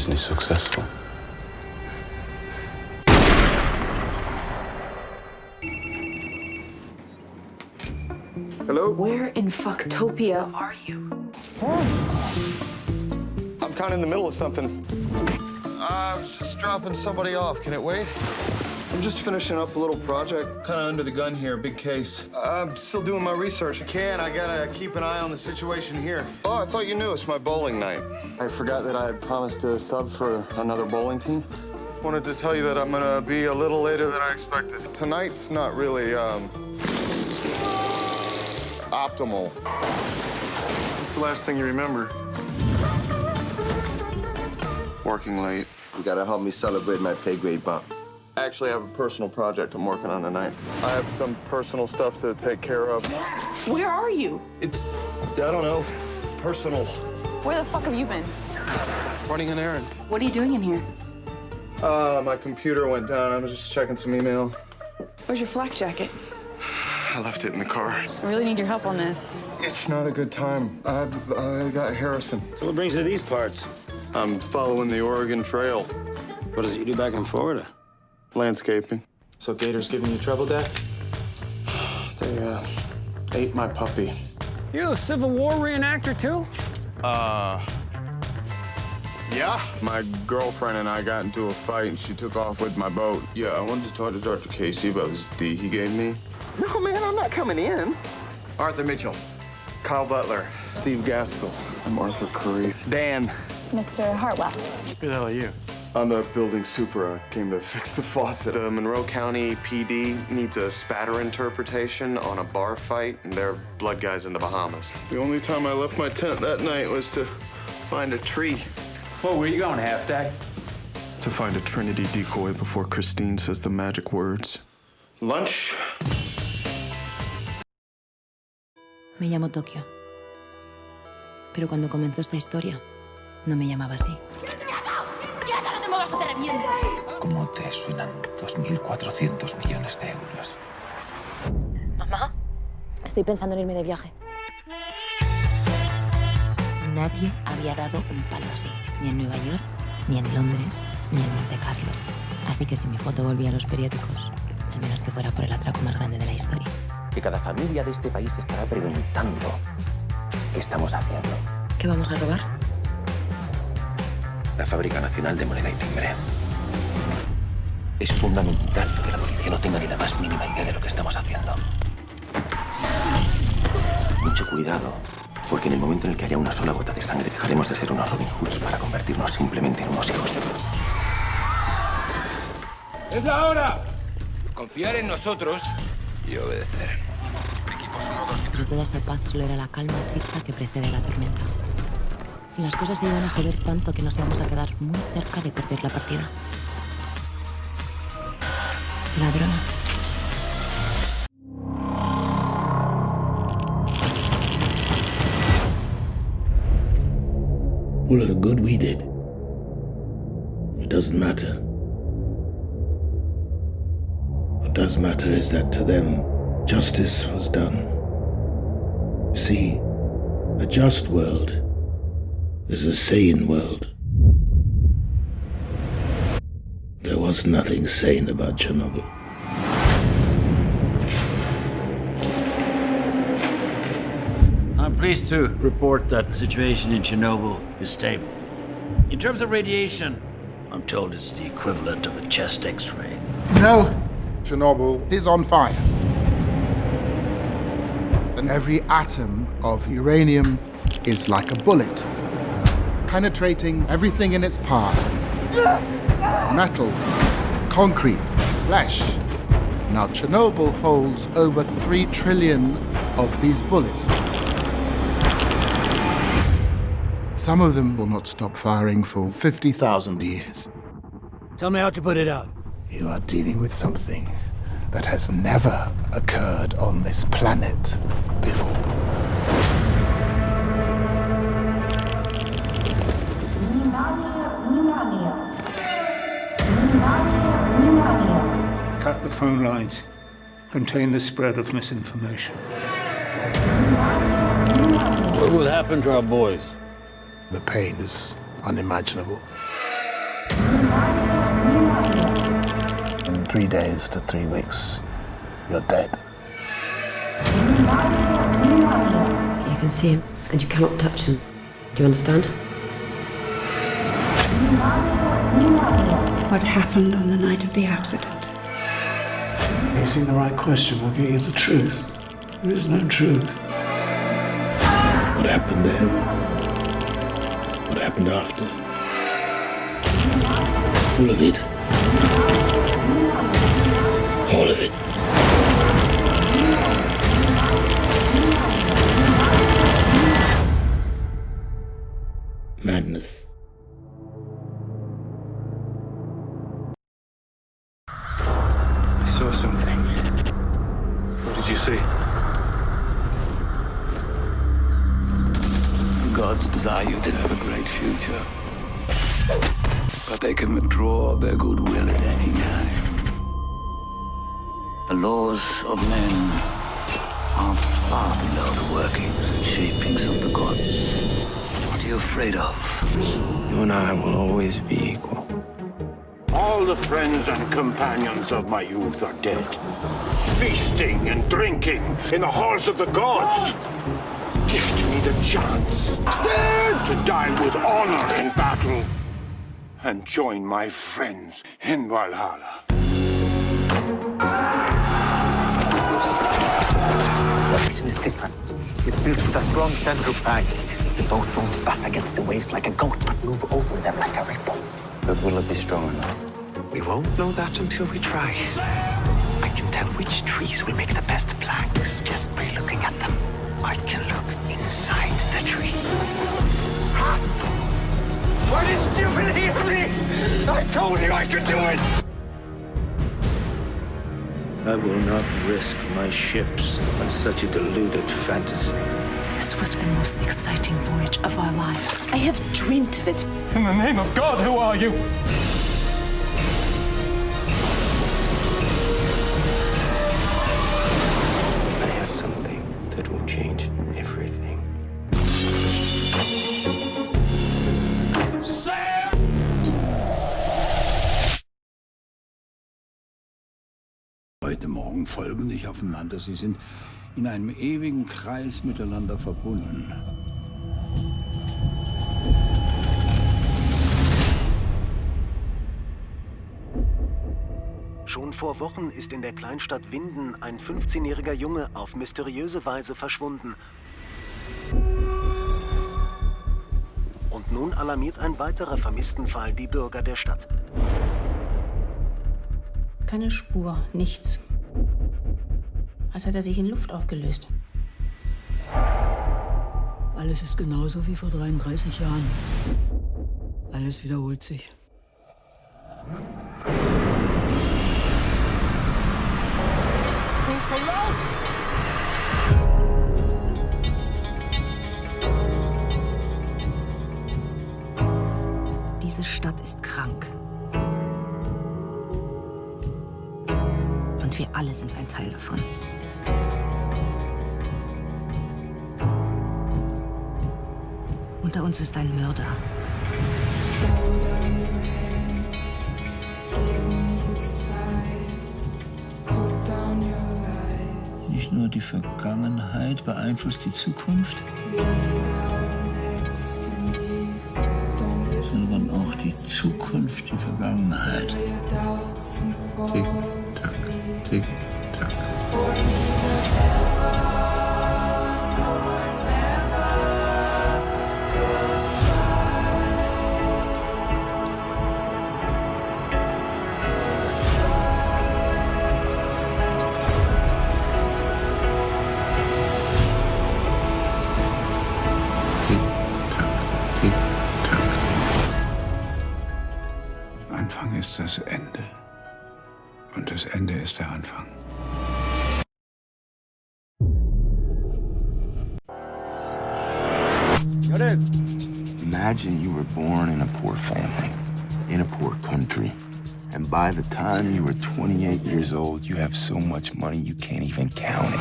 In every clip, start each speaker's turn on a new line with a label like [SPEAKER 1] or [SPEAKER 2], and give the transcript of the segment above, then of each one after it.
[SPEAKER 1] Isn't he successful?
[SPEAKER 2] Hello?
[SPEAKER 3] Where in Fucktopia are you?
[SPEAKER 2] I'm kind of in the middle of something. I was just dropping somebody off. Can it wait? I'm just finishing up a little project. Kind of under the gun here, big case. I'm still doing my research. I gotta keep an eye on the situation here. Oh, I thought you knew it's my bowling night. I forgot that I had promised to sub for another bowling team. Wanted to tell you that I'm gonna be a little later than I expected. Tonight's not really, optimal. What's the last thing you remember? Working late.
[SPEAKER 4] You gotta help me celebrate my pay grade bump.
[SPEAKER 2] I actually have a personal project I'm working on tonight. I have some personal stuff to take care of.
[SPEAKER 3] Where are you?
[SPEAKER 2] It's, I don't know, personal.
[SPEAKER 3] Where the fuck have you been?
[SPEAKER 2] Running an errand.
[SPEAKER 3] What are you doing in here?
[SPEAKER 2] My computer went down. I was just checking some email.
[SPEAKER 3] Where's your flak jacket?
[SPEAKER 2] I left it in the car.
[SPEAKER 3] I really need your help on this.
[SPEAKER 2] It's not a good time. I got Harrison.
[SPEAKER 5] So what brings you to these parts?
[SPEAKER 2] I'm following the Oregon Trail.
[SPEAKER 5] What does it you do back in Florida?
[SPEAKER 2] Landscaping.
[SPEAKER 1] So Gator's giving you trouble, Dex?
[SPEAKER 2] They, ate my puppy.
[SPEAKER 5] You a Civil War reenactor, too?
[SPEAKER 2] Yeah. My girlfriend and I got into a fight, and she took off with my boat. Yeah, I wanted to talk to Dr. Casey about this D he gave me. No, man, I'm not coming in.
[SPEAKER 6] Arthur Mitchell.
[SPEAKER 2] Kyle Butler. Steve Gaskell. I'm Arthur Curry.
[SPEAKER 6] Dan.
[SPEAKER 7] Mr. Hartwell.
[SPEAKER 6] Who the hell are you?
[SPEAKER 2] I'm the building super. I came to fix the faucet. Monroe County PD needs a spatter interpretation on a bar fight, and they're blood guys in the Bahamas. The only time I left my tent that night was to find a tree.
[SPEAKER 5] Whoa, where you going, half-day?
[SPEAKER 2] To find a Trinity decoy before Christine says the magic words. Lunch?
[SPEAKER 8] Me llamo Tokio. Pero cuando comenzó esta historia, no me llamaba así.
[SPEAKER 7] ¡Quieto, no te muevas o te reviento!
[SPEAKER 1] ¿Cómo te suenan 2.400 millones de euros?
[SPEAKER 7] Mamá, estoy pensando en irme de viaje.
[SPEAKER 8] Nadie había dado un palo así. Ni en Nueva York, ni en Londres, ni en Monte Carlo. Así que si mi foto volvía a los periódicos, al menos que fuera por el atraco más grande de la historia.
[SPEAKER 9] Que cada familia de este país estará preguntando qué estamos haciendo.
[SPEAKER 8] ¿Qué vamos a robar?
[SPEAKER 9] La Fábrica Nacional de Moneda y Timbre. Es fundamental que la policía no tenga ni la más mínima idea de lo que estamos haciendo. Mucho cuidado, porque en el momento en el que haya una sola gota de sangre dejaremos de ser unos Robin Hoods para convertirnos simplemente en unos hijos de...
[SPEAKER 5] ¡Es la hora! Confiar en nosotros y obedecer.
[SPEAKER 8] Pero toda esa paz solo era la calma chicha que precede a la tormenta. Y las cosas se iban a joder tanto que nos íbamos a quedar muy cerca de perder la partida. Ladrona.
[SPEAKER 10] All of the good we did, it doesn't matter. What does matter is that to them, justice was done. See, a just world is a sane world. There was nothing sane about Chernobyl.
[SPEAKER 11] I'm pleased to report that the situation in Chernobyl is stable. In terms of radiation, I'm told it's the equivalent of a chest X-ray.
[SPEAKER 12] No, Chernobyl is on fire. And every atom of uranium is like a bullet, penetrating everything in its path. Metal, concrete, flesh. Now, Chernobyl holds over 3 trillion of these bullets. Some of them will not stop firing for 50,000 years.
[SPEAKER 11] Tell me how to put it out.
[SPEAKER 12] You are dealing with something that has never occurred on this planet before.
[SPEAKER 13] Cut the phone lines. Contain the spread of misinformation.
[SPEAKER 11] What will happen to our boys?
[SPEAKER 12] The pain is unimaginable.
[SPEAKER 10] 3 days to 3 weeks, you're dead.
[SPEAKER 14] You can see him, and you cannot touch him. Do you understand?
[SPEAKER 15] What happened on the night of the accident?
[SPEAKER 13] Asking the right question will get you the truth. There is no truth.
[SPEAKER 10] What happened there? What happened after? All of it. All of it. Madness.
[SPEAKER 1] I saw something. What did you see?
[SPEAKER 16] Gods desire you to have a great future. But they can withdraw their goodwill at any time. The laws of men are far below the workings and shapings of the gods. What are you afraid of?
[SPEAKER 1] You and I will always be equal.
[SPEAKER 17] All the friends and companions of my youth are dead. Feasting and drinking in the halls of the gods. Gift me the chance. Stand! To die with honor in battle. And join my friends in Valhalla.
[SPEAKER 18] Action is different. It's built with a strong central plank. The boat won't bat against the waves like a goat, but move over them like a ripple.
[SPEAKER 4] But will it be strong enough?
[SPEAKER 18] We won't know that until we try. I can tell which trees will make the best planks just by looking at them. I can look inside the tree. Ha! Why didn't you believe me? I told you I could do it!
[SPEAKER 9] I will not risk my ships on such a deluded fantasy.
[SPEAKER 15] This was the most exciting voyage of our lives. I have dreamt of it.
[SPEAKER 1] In the name of God, who are you? I have something that will change everything.
[SPEAKER 17] Heute Morgen folgen nicht aufeinander. Sie sind in einem ewigen Kreis miteinander verbunden.
[SPEAKER 18] Schon vor Wochen ist in der Kleinstadt Winden ein 15-jähriger Junge auf mysteriöse Weise verschwunden. Und nun alarmiert ein weiterer Vermisstenfall die Bürger der Stadt.
[SPEAKER 14] Keine Spur, nichts. Als hätte er sich in Luft aufgelöst.
[SPEAKER 15] Alles ist genauso wie vor 33 Jahren. Alles wiederholt sich.
[SPEAKER 14] Diese Stadt ist krank. Und wir alle sind ein Teil davon. Unter uns ist ein Mörder.
[SPEAKER 11] Nicht nur die Vergangenheit beeinflusst die Zukunft, sondern auch die Zukunft die Vergangenheit.
[SPEAKER 4] Tick, tack, tick, tack.
[SPEAKER 17] Anfang ist das Ende. Und das Ende ist der Anfang.
[SPEAKER 10] Imagine you were born in a poor family, in a poor country, and by the time you were 28 years old, you have so much money you can't even count it.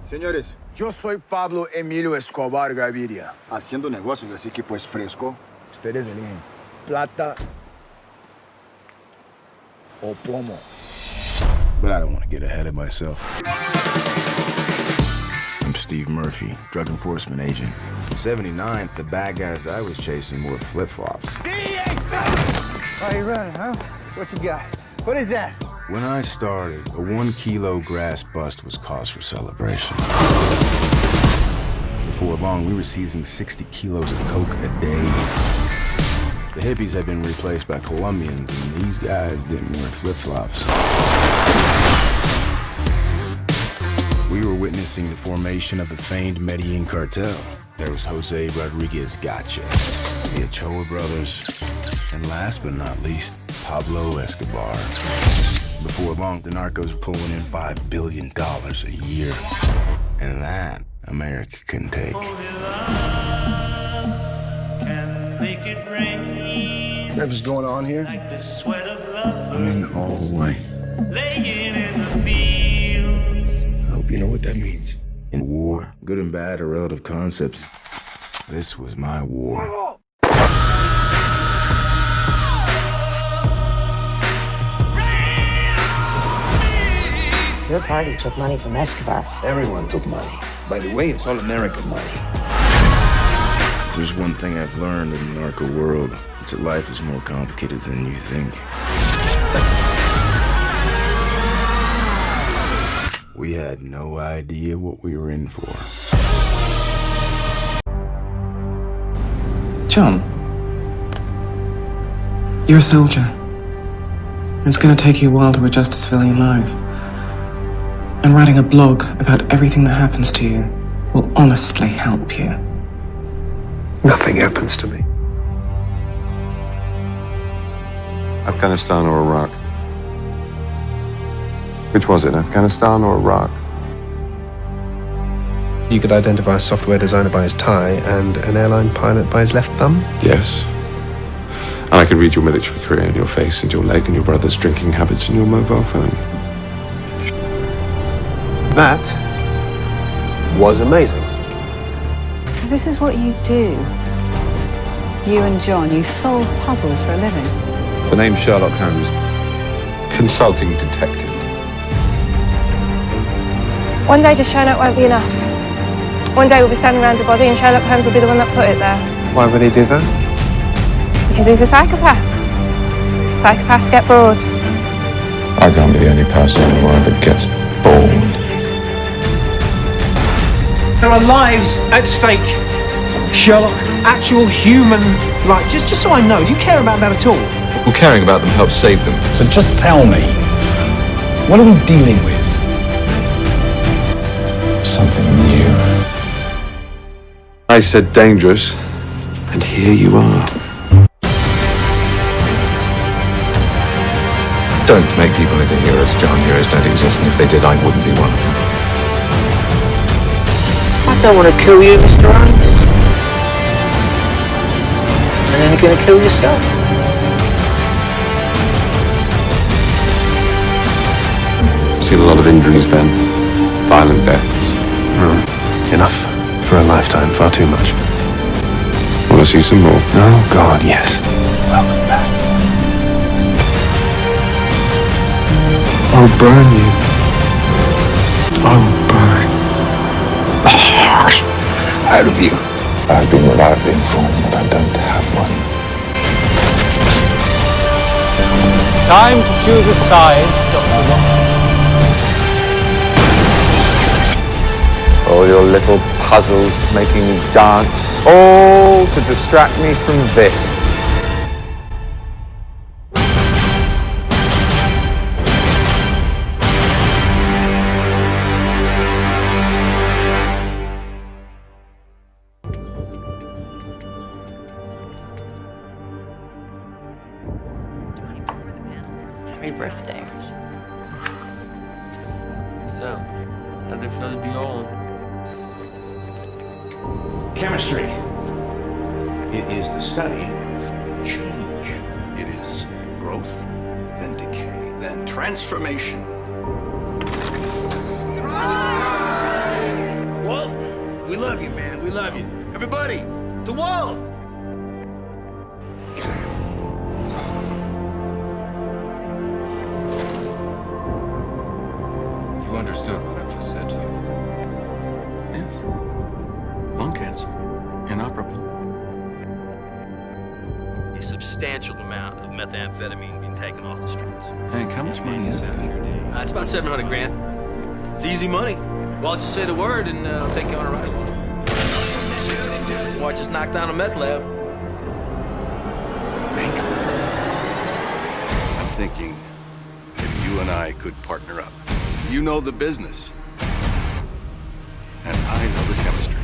[SPEAKER 19] Señores, yo soy Pablo Emilio Escobar Gaviria, haciendo negocios, así que pues fresco, ustedes eligen plata or plomo.
[SPEAKER 20] But I don't want to get ahead of myself. I'm Steve Murphy, drug enforcement agent. In '79, the bad guys I was chasing wore flip-flops.
[SPEAKER 19] How you running, huh? What you got? What is that?
[SPEAKER 20] When I started, a 1 kilo grass bust was cause for celebration. Before long, we were seizing 60 kilos of coke a day. The hippies had been replaced by Colombians, and these guys didn't wear flip-flops. We were witnessing the formation of the famed Medellin cartel. There was Jose Rodriguez Gacha, the Ochoa brothers, and last but not least, Pablo Escobar. Before long, the narcos were pulling in $5 billion a year. And that, America can take.
[SPEAKER 2] Whatever's going on here?
[SPEAKER 20] I'm in all the way. I hope you know what that means. In war, good and bad are relative concepts. This was my war.
[SPEAKER 21] Your party took money from Escobar.
[SPEAKER 10] Everyone took money. By the way, it's all American money.
[SPEAKER 20] If there's one thing I've learned in the narco world, it's that life is more complicated than you think. We had no idea what we were in for.
[SPEAKER 22] John, you're a soldier. It's going to take you a while to adjust to civilian life. And writing a blog about everything that happens to you will honestly help you.
[SPEAKER 23] Nothing happens to me. Afghanistan or Iraq? Which was it, Afghanistan or Iraq?
[SPEAKER 24] You could identify a software designer by his tie and an airline pilot by his left thumb?
[SPEAKER 23] Yes. And I could read your military career in your face and your leg and your brother's drinking habits and your mobile phone. That was amazing.
[SPEAKER 3] So this is what you do? You and John, you solve puzzles for a living?
[SPEAKER 23] The name's Sherlock Holmes. Consulting detective.
[SPEAKER 25] One day just showing up won't be enough. One day we'll be standing around a body and Sherlock Holmes will be the one that put it there.
[SPEAKER 23] Why would he do that?
[SPEAKER 25] Because he's a psychopath. Psychopaths get bored.
[SPEAKER 23] I can't be the only person in the world that gets bored.
[SPEAKER 26] There are lives at stake. Sherlock, actual human life. Just so I know, you care about that at all?
[SPEAKER 23] Well, caring about them helps save them.
[SPEAKER 10] So just tell me, what are we dealing with?
[SPEAKER 23] Something new. I said dangerous, and here you are. Don't make people into heroes, John. Heroes don't exist, and if they did, I wouldn't be one of them.
[SPEAKER 26] I don't want to kill you, Mr. Holmes. And then you're going to kill yourself.
[SPEAKER 23] Seen a lot of injuries then. Violent deaths.
[SPEAKER 24] Enough for a lifetime, far too much.
[SPEAKER 23] Want to see some more?
[SPEAKER 24] Oh, God, yes. Welcome back.
[SPEAKER 23] I'll burn you. I will burn the heart out of you. I've been reliably informed that I don't have one.
[SPEAKER 26] Time to choose a side, Dr. Watson.
[SPEAKER 23] All your little puzzles making me dance, all to distract me from this.
[SPEAKER 3] Happy birthday.
[SPEAKER 9] So, how'd it feel to be old?
[SPEAKER 11] Chemistry. It is the study of change.
[SPEAKER 10] It is growth, then decay, then transformation.
[SPEAKER 11] Walt, we love you, man. We love you. Everybody, to Walt!
[SPEAKER 5] understood what I've just said to you? Yes. Lung cancer. Inoperable.
[SPEAKER 6] A substantial amount of methamphetamine being taken off the streets.
[SPEAKER 5] Hank, how much money is that?
[SPEAKER 6] It's about 700 grand. It's easy money. Well, I'll just say the word and I'll take you on a ride along. Or I just knocked down a meth lab.
[SPEAKER 5] Hank. I'm thinking if you and I could partner up. You know the business. And I know the chemistry.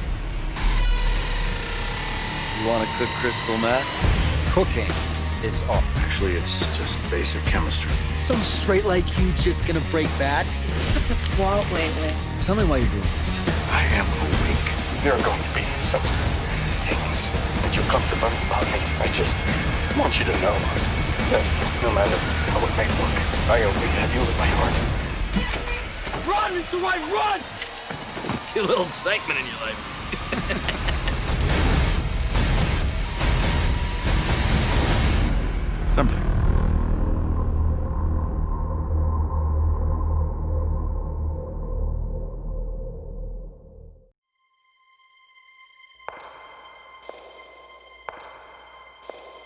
[SPEAKER 6] You want to cook crystal meth? Cooking is art.
[SPEAKER 5] Actually, it's just basic chemistry.
[SPEAKER 7] Some straight like you just gonna break bad?
[SPEAKER 21] What's up with Walt lately?
[SPEAKER 7] Tell me why you're doing this.
[SPEAKER 5] I am awake.
[SPEAKER 17] There are going to be some things that you're comfortable about me. I just want you to know that no matter how it may look, I only have you in my heart.
[SPEAKER 6] Run, Mr. White, run! Get a little excitement in your life.
[SPEAKER 5] Something.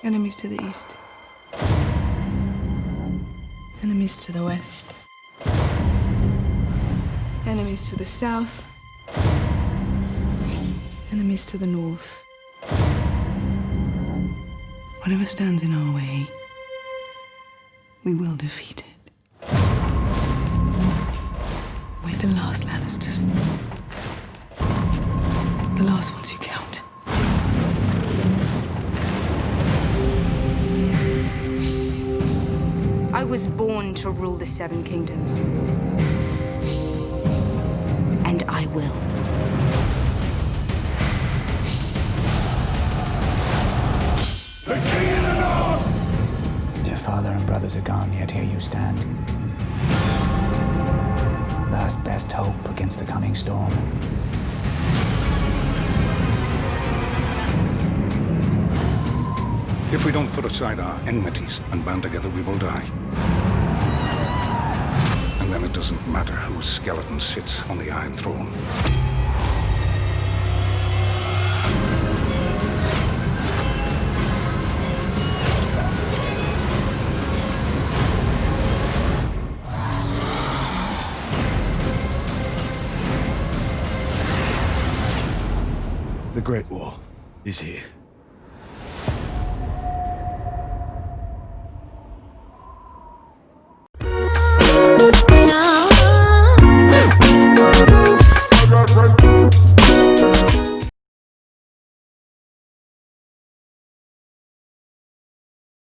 [SPEAKER 8] Enemies to the east. Enemies to the west. Enemies to the south. Enemies to the north. Whatever stands in our way, we will defeat it. We're the last Lannisters. The last ones who count.
[SPEAKER 12] I was born to rule the Seven Kingdoms. And I will.
[SPEAKER 18] The king in the north! Your father and brothers are gone, yet here you stand. Last best hope against the coming storm.
[SPEAKER 13] If we don't put aside our enmities and band together, we will die. And then it doesn't matter whose skeleton sits on the Iron Throne.
[SPEAKER 10] The Great War is here.